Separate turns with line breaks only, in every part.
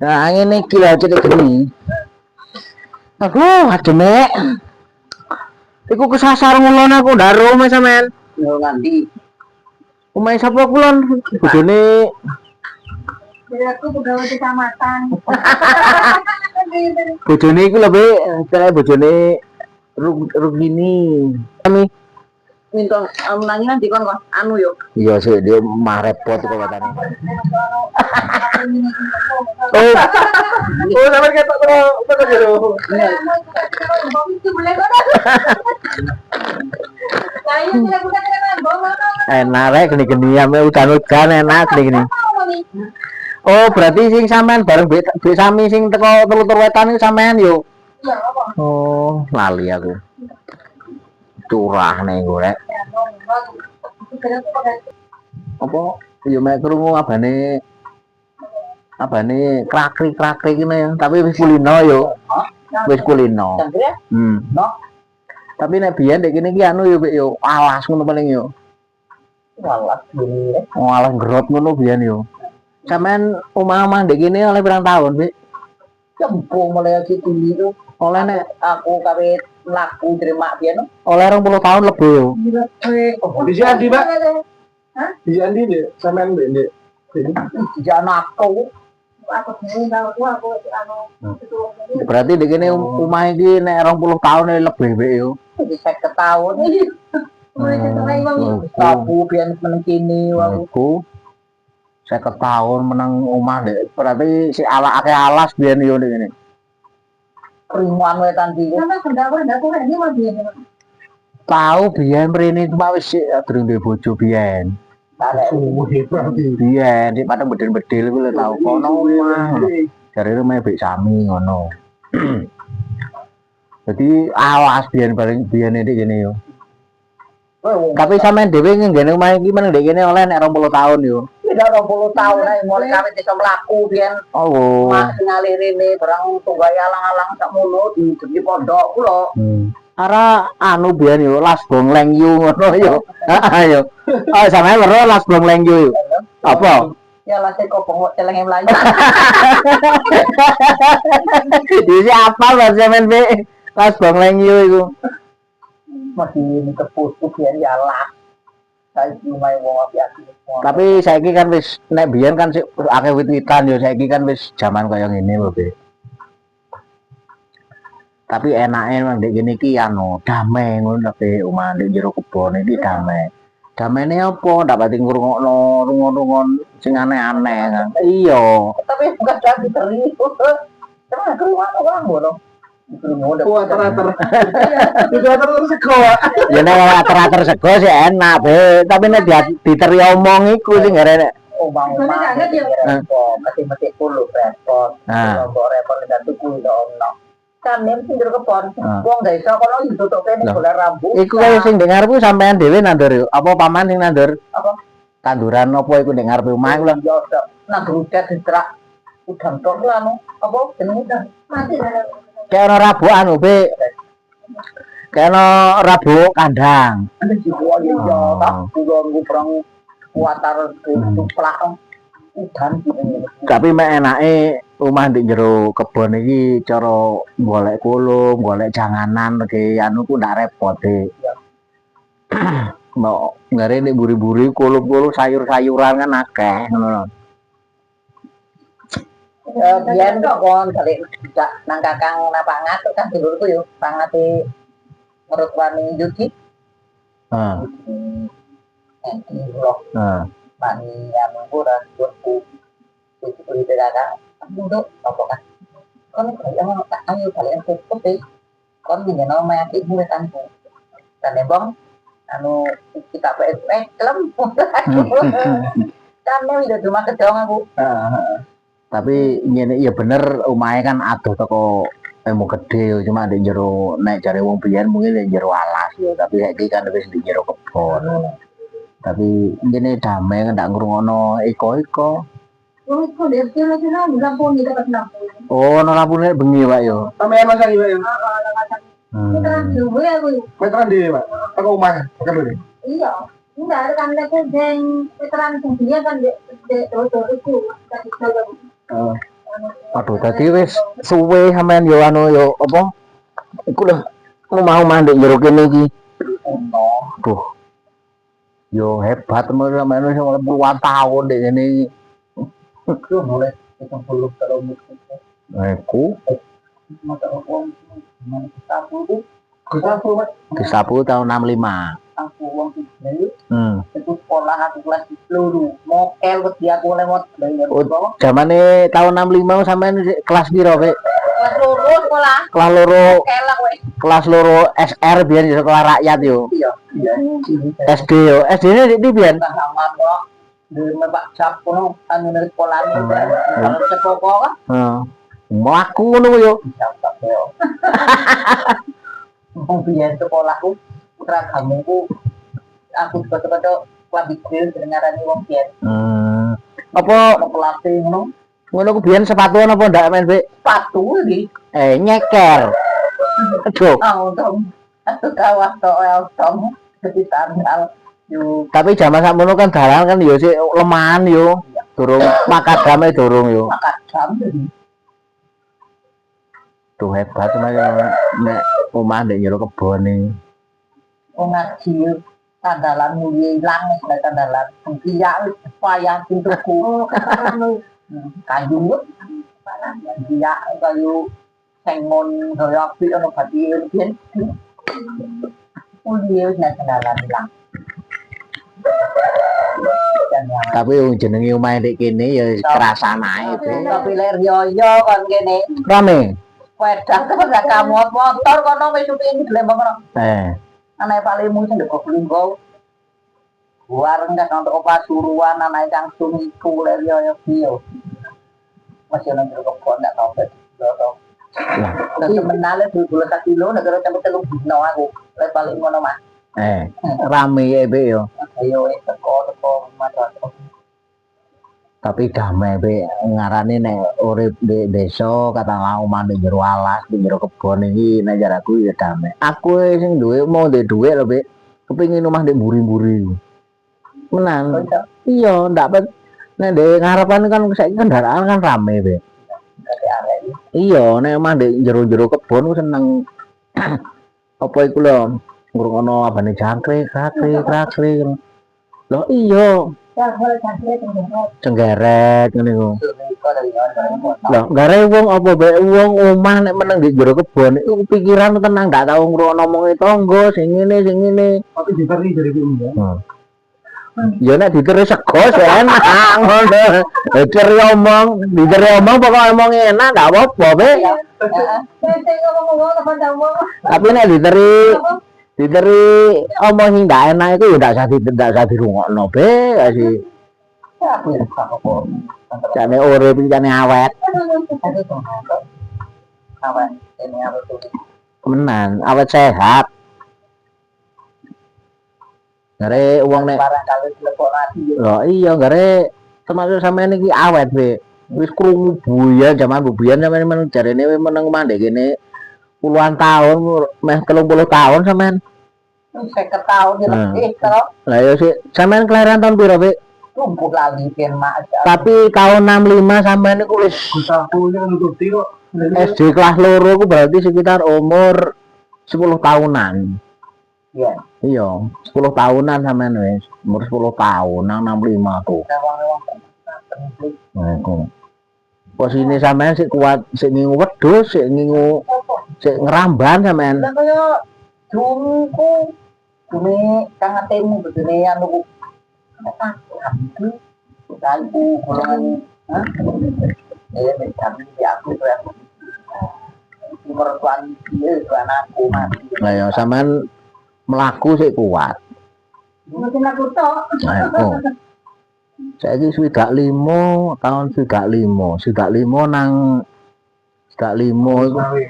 Nah, ngene iki lho cetek geni. Aduh, ademe. Iku kesasar ngulon aku ndaro omahe sampean.
Yo nganti.
Omahe sapa kulon? Bojone
Jadi aku pegawai kecamatan.
bojone iku lho, Be. Kayak bojone Rugini. Kami
Minta nangis nanti kon anu yo.
iya sih dia mah repot kok katanya.
Oh,
Oh, sampe ketok kok jero. Enak rek geni-geni ame udan-udan enak gini. Oh, berarti sing sampean bareng Bek Sami sing teko Telur Wetan iku sampean yo.
Iya, apa?
Oh, lali aku. Curah nih gue. Apa? Ya mek krungu abane krakri gini ya. Tapi wis kulino yo. Wis kulino.
No.
Tapi nek biyen dek kene iki anu yo Bek yo, alas ngono paling yo.
Walah gini.
Oh, alas gerot ngono biyen yo. Sampean omah-omah dek kene oleh pirang tahun, Bek?
Cempung mulai gitu itu.
Oleh nek
Aku kawit laku terima dia no.
oleh 20 tahun lebih yo.
Di Andi, Pak. Di Andi deh, sampean Dek.
Jangan aku.
Aku sendiri aku anu itu.
Berarti dek kene omah iki nek 20 tahun lebih Bek yo.
Jadi saya ketahuan. Aku pian menekini wong.
Aku saya ketahuan menang omah dek. Berarti si akeh alas biyen yo dek kene.
Rimuan wetan iki.
Sampai kendako ini mah dia.
Tahu biyen mrene cuma wis durung duwe bojo biyen.
Suwe berarti.
Biyen di padang bedil-bedil kuwi lho tau kono omah. Jare rumah Bek Sami ngono. Jadi alas biyen bareng biyen iki kene yo. Tapi sampean dhewe nggene omah iki meneng dek kene oleh nek 20 tahun yo.
Tidak 20 tahun ae mulai kawit iso mlaku biyen.
Oh.
Mas ngalih rene barang tunggal alang-alang sak mono di pondok kula.
Ara anu biyen yo las bong leng yu ngono yo. Ayo. Oh sampean weruh las bong leng yu. Apa?
Ya lah kok bongok celenge mlayu.
Iki apa lho sampean Be? Las bong leng yu iku.
Masih ditepuh biyen ya lah. Saya cuma wong api-api.
Tapi saiki kan wis nek biyen kan sik akeh wit-witan yo saiki kan wis jaman kaya ngene lho, Be. Tapi enake nang ndek kene iki anu damai ngono tapi omah ndek jero kebon iki damai. Damene apa? Ndak pati ngrungokno rungon-rungon sing aneh-aneh kan. Iya.
Tapi bukan jadi teri. Cuma keruan orang ngono.
Wah, teratur. Itu teratur sego.
Ya nek ater-ater sego sih enak, Be. Tapi nek diteri omong iku sing arek
Omang-omang mati-mati kulo repot. Kok repot nek tuku ono. Kan nek sing kebon. Wong gak iso kono ditutup kene golek rambu.
iku kaya sing ndek ngarepku sampean dhewe nandur yo. Apa paman sing nandur?
Apa?
Tanduran apa iku ndek ngarepe omah iku lho.
Ya nang udah diterak udan tok lah no. Apa jenenge udan?
Mati lah.
Kayak ono rabuk anu, Be. Kayak ono rabuk kandang.
Ada jiwa ya tak kulo perang kuatar tuplak udan.
Tapi mek enake omah ndek jero kebon iki cara golek kulum, golek janganan lagi anu ku ndak repot, Be. Mau ngare nek buri-buri kulum-kulum sayur-sayuran kan akeh ngono lho.
Biyen kok kon balik nang kakang napa ngatur kan dulurku yo pangati menurut wani Yudi.
Heeh.
Nanti loh
Heeh.
pani yang murah buatku itu di kakang untuk apa kan kon yang ayo kalian cukup deh kon dengan nama yang ibu tanku dan bang anu kita kelem kan udah cuma kedong aku.
Tapi ngene ya bener omahe kan adoh teko emu gede cuma ndek jero nek jare wong biyen mungkin ndek jero alas yo tapi saiki kan wis ndek jero kebon. Tapi ngene damai kan ndak ngrungokno iko-iko.
Oh, itu dia kira-kira di Lampung itu kan Lampung.
Oh, ono lampune bengi Pak yo.
Sampeyan masak iki, Pak.
Veteran dulu ya aku.
Veteran dhewe, Pak. Teko omah, tekan dhewe.
Iya. Enggak ada kan lagi geng veteran dia kan di itu kan di
Aduh, tadi wis suwe sampean yo anu yo apa? Iku lho omah-omah ndek njero kene iki.
Ono.
Duh. Yo hebat temen sampean wis puluhan tahun ndek kene iki.
Itu mulai 70 tahun itu.
Iku
Mata uang mana kita pun
disapu tahun 65.
aku uang itu
Hmm.
itu sekolah aku kelas 10 mokel ke dia aku lewat dari
Oh, zamane tahun 65 sampean kelas piro, Pak?
Kelas loro sekolah.
Kelas loro,
Kelak weh.
kelas loro SR biyen di sekolah rakyat yo.
iya
SD yo. SD-ne di biyen.
sama kok di Mbak Cap kono anu dari sekolah itu kalau sepoko kan
Heeh. Mlaku ngono ku yo.
bisa yo mau biar sekolahku seragamuku aku betul-betul lebih kecil dengaran wong biar
Apa
pelatih ngono
ngono ku biyen sepatu apa ndak men, Pak?
sepatu iki
Nyeker. Aduh.
dong aku kawas to eltom di tanggal yo
Tapi zaman sakmono kan dalan kan yo sik lemahan yo. Durung makadame durung yo.
makan jam jadi
Tuh hebat nek omah ndek njero kebon iki.
wong ngaji tandalan mulai hilang wis tandalan dia payah pintuku kayu dia kayu sengon kaya api ono pati yen mulai wis tandalan hilang dan yang
Tapi wong jenenge omah ndek kene ya kerasa nae, Pak.
tapi ler yoyo kon kene
Rame.
wedang kepada kamu motor kono wis ini dilembang kono anak paling mungkin ndek kulinggo warung dak untuk pasuruan anak yang sumiku ler yoyo bio masih ana kok ndak tau to tapi menale 12 kilo nek karo tempe 3 dino aku le paling ngono mah
Rame ya, Pak yo.
ayo teko matur
Tapi damai, Pak. Ngarane nek urip di desa katakanlah omah ndek jero alas, ndek jero kebon iki nek jaraku ya damai. Aku sing duwe mau ndek dhuwit lho, Pak. Kepengin omah ndek mburi-mburi. Menan. Iya, ndak nek ndek ngarepan kan saiki kendaraan kan rame, Pak. Iya, nek omah ndek jero-jero kebon ku seneng. Apa iku lho, ngrungono abane jangkrik, krakrik. Loh iya,
Ya boleh kasih tengok.
cenggeret ngene iku.
kok dari ngono
Lah, gare wong apa bae wong omah nek meneng di jero kebon iku pikiran tenang, ndak tau ngrungokno omonge tangga sing ngene.
Tapi diteri dari itu ya.
Ya nek diteri sego enak ngono. Diteri omong pokoke omong enak ndak apa-apa, Pak.
Saya ngomong-ngomong kepada ngomong.
Tapi nek diteri omong sing ndak enak iku ya ndak usah dirungokno, Pak. Kasih
aku ya kok
jane urip iki jane awet.
apa ini apa tuh
Menan, awet sehat. Gare wong nek
barangkali telepon lagi
lho iya gare termasuk sampean iki awet, Be. Wis krungu buya zaman bubian sampean men jarene meneng mandek kene puluhan tahun, meh 30 tahun sampean.
saya ketahui lebih kalau
Lah ya sih sampean kelahiran tahun piro, Be?
lumpuh lagi kan mak
Tapi tahun 65 sampean iku wis
Kusapunya untuk kok.
SD kelas loro ku berarti sekitar umur 10 tahunan.
ya
Iya, 10 tahunan sampean wis. Umur 10 tahun nang 65 tuh. Nah, iku. Posisi sampean sik kuat, sik ngingu wedhus, sik ngingu sik ngeramban sampean.
lah kaya jumku jumi kang atemu bedene anu aku aku golongan kami di aku tuh aku mertuan dia itu anakku mati
Lah ya sampean mlaku sik kuat.
Mungkin aku tok.
Nah, iku. Saiki swidak 5 tahun swidak 5 nang swidak 5 iku 35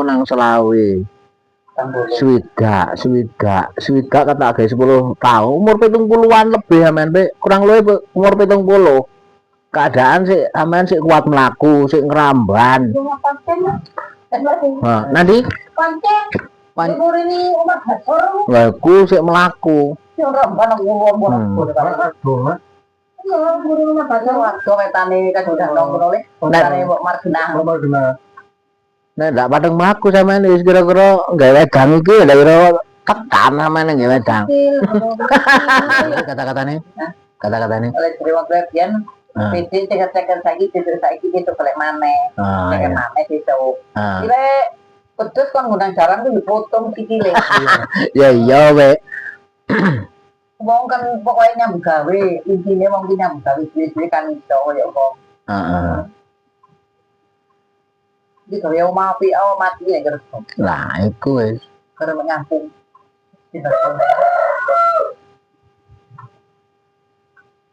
nang selawe. Swidak kata agak 10 tahun umur 70-an lebih sampean Pak. Kurang luwih umur 70. Keadaan sih sampean sik kuat mlaku, sik ngeramban.
Cuma konten.
Nah, nanti
Konten. Umur ini umat besar.
lah ku sik mlaku.
orang kan ngomong
Banget.
Iya, guru rumah
Padahal
baru.
warga wetane kan udah nongkrong oleh. Wetane kok marginah.
Nomor benar.
Nek ndak padang mlaku sampean wis kira-kira gawe wedang iki lha kira tekan sampean gawe wedang. Kata-katane. Kata-katane.
Oleh dari wong bagian
Ah.
PD cekat-cekat saiki itu balik maneh.
Ah,
Cekat
iya.
maneh itu.
Ah.
Kira pedus kan ngundang jalan tuh dipotong sikile.
Ya iya we.
Wong kan pokoknya nyambut gawe, intine wong ki nyambut gawe dhewe kan iso ya kok.
Heeh.
Iki gawe omah api mati ya terus.
Lah iku wis.
Karena menyampung.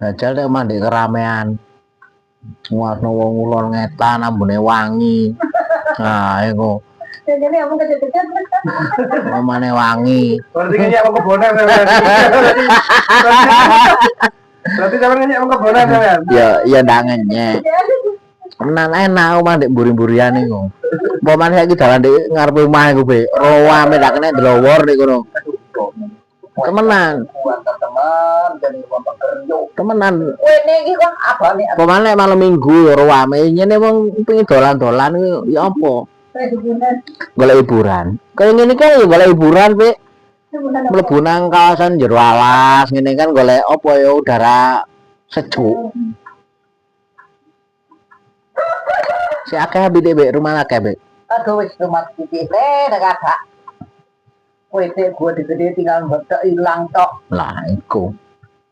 Jajal nek mandi keramaian. Warna wong ulon ngetan ambune wangi. Nah, iku
Jadi aku kecil-kecil.
omane wangi.
Berarti nyanyi apa kebonan sampean? Berarti sampean nyanyi apa kebonan sampean?
Ya ndak ngenyek. Tenan enak omah ndek buri-burian iku. Pomane saiki dalan ndek ngarepe omah iku, Be. Rowame ndak kena dlowor nek kono. Temenan,
Buat teman dan wong pekerja.
temenan.
Wene iki kok abane
Pomane malam minggu rowame nyene wong pengin dolan-dolan iku ya apa? Golek hiburan. Kaya ngene kan ya golek hiburan, Be. Mlebu nang kawasan jero alas ngene kan golek apa ya udara sejuk. Si akeh bide Be, rumah akeh Be.
aduh wis rumah iki nek kakak. Kowe tek gua digede tinggal betok ilang tok.
Lah iku.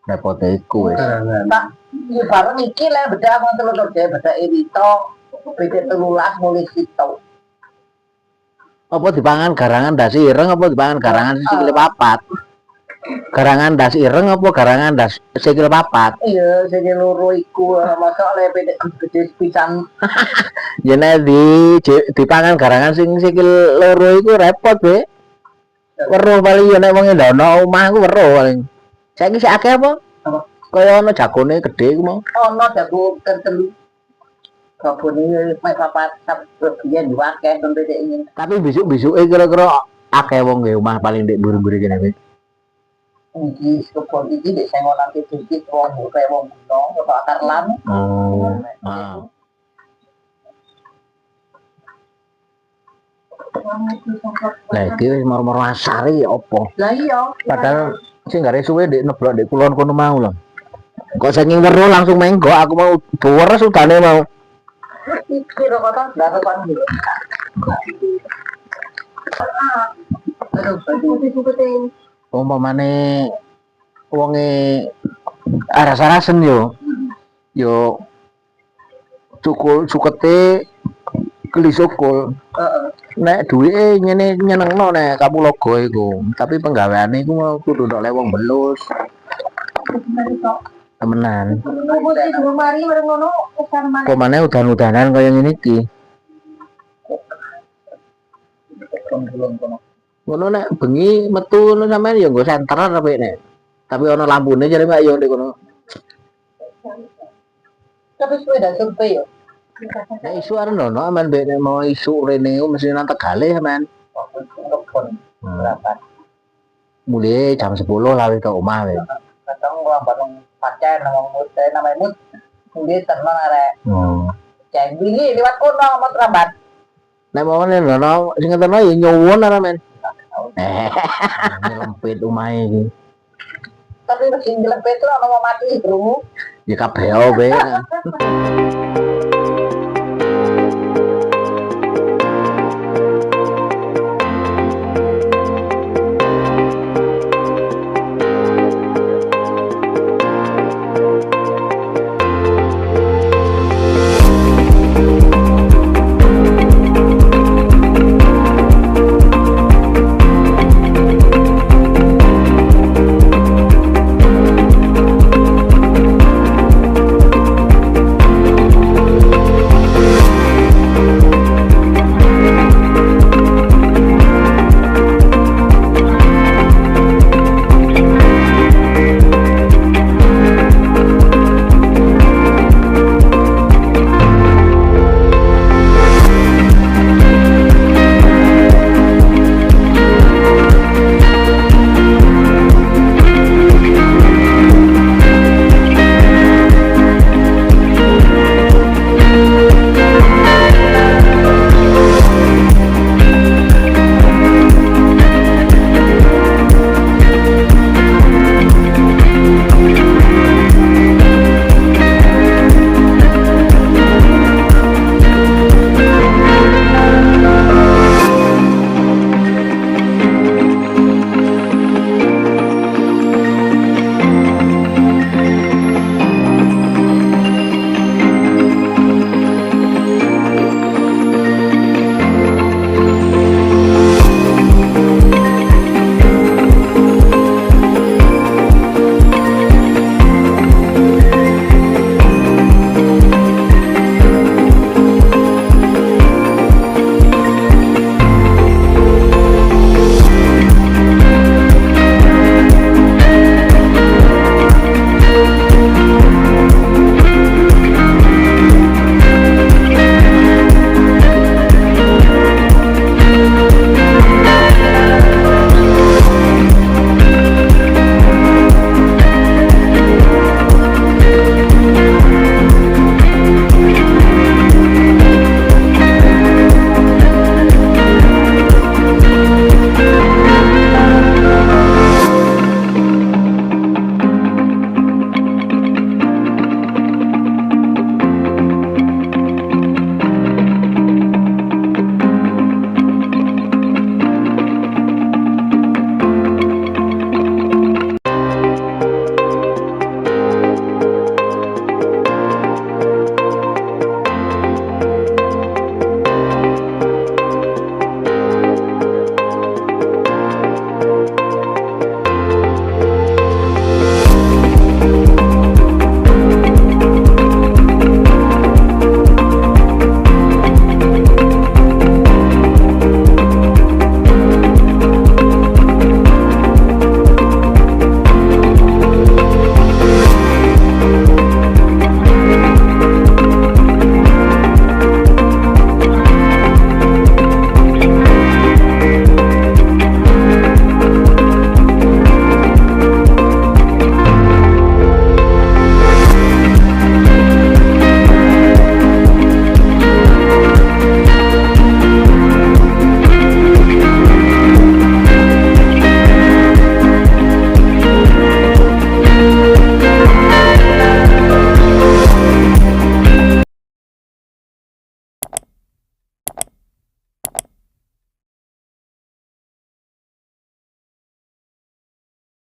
Repote iku wis.
Tak yo bareng iki lek bedak wong telur dhewe bedak iki tok. Beda 13 mulai situ.
Apa dipangan garangan das ireng apa dipangan garangan sikil papat? Garangan das ireng apa garangan das sikil papat?
Iya, sing loro iku masa lek beda gede pisan.
Jene dipangan garangan sing sikil loro iku repot, Be. Weruh paling yo nek wong ndono omah iku weruh paling. Saiki sik akeh apa?
Apa?
Kaya ana jagone gedhe iku mau.
Ono jago ketelu. Kabone mek papat sabiyen diwakeh tempe ini.
Tapi besok-besoke kira-kira akeh wong nggih omah paling ndek mburi-mburi kene, Be.
Iki sepon iki dek sengon nanti dikit wong kaya wong kuno kok akar lan.
Oh. Ah. Lah iki wis moro-moro asari apa?
Lah iya.
Padahal sing gare suwe ndek neblok ndek kulon kono mau lho. Kok saking weruh langsung menggok aku mau boros udane mau.
Iki ro kota dapat gitu. Aduh,
Umpamane wonge aras-arasen yo cukete geli sukul. Nek duwike ngene nyenengno nek Kapulaga iku, tapi penggaweane iku mau kudu ndok lewong belus. Temenan. Pemane udan-udanan kaya ngene iki. Ngono nek bengi metu ngono sampean ya nggo senteran apik nek. Tapi ana lampune jare Mbak yo ndek kono.
tapi sepeda survei yo.
Nek isu arep ono aman mbek nek mau isu rene mesti nang Tegalih sampean.
Berapa?
Mulai jam 10 lah wis tok omah wis.
Kadang gua bareng pacar nang mut namanya mut. Dia tenang arek. Ceng bini liwat kono mau terambat.
Nek mau nek ono sing ngono ya nyuwun ara men. Ini lempit omahe iki.
Tapi mesin jelek petro mau mati bro.
Ya kabeh wae.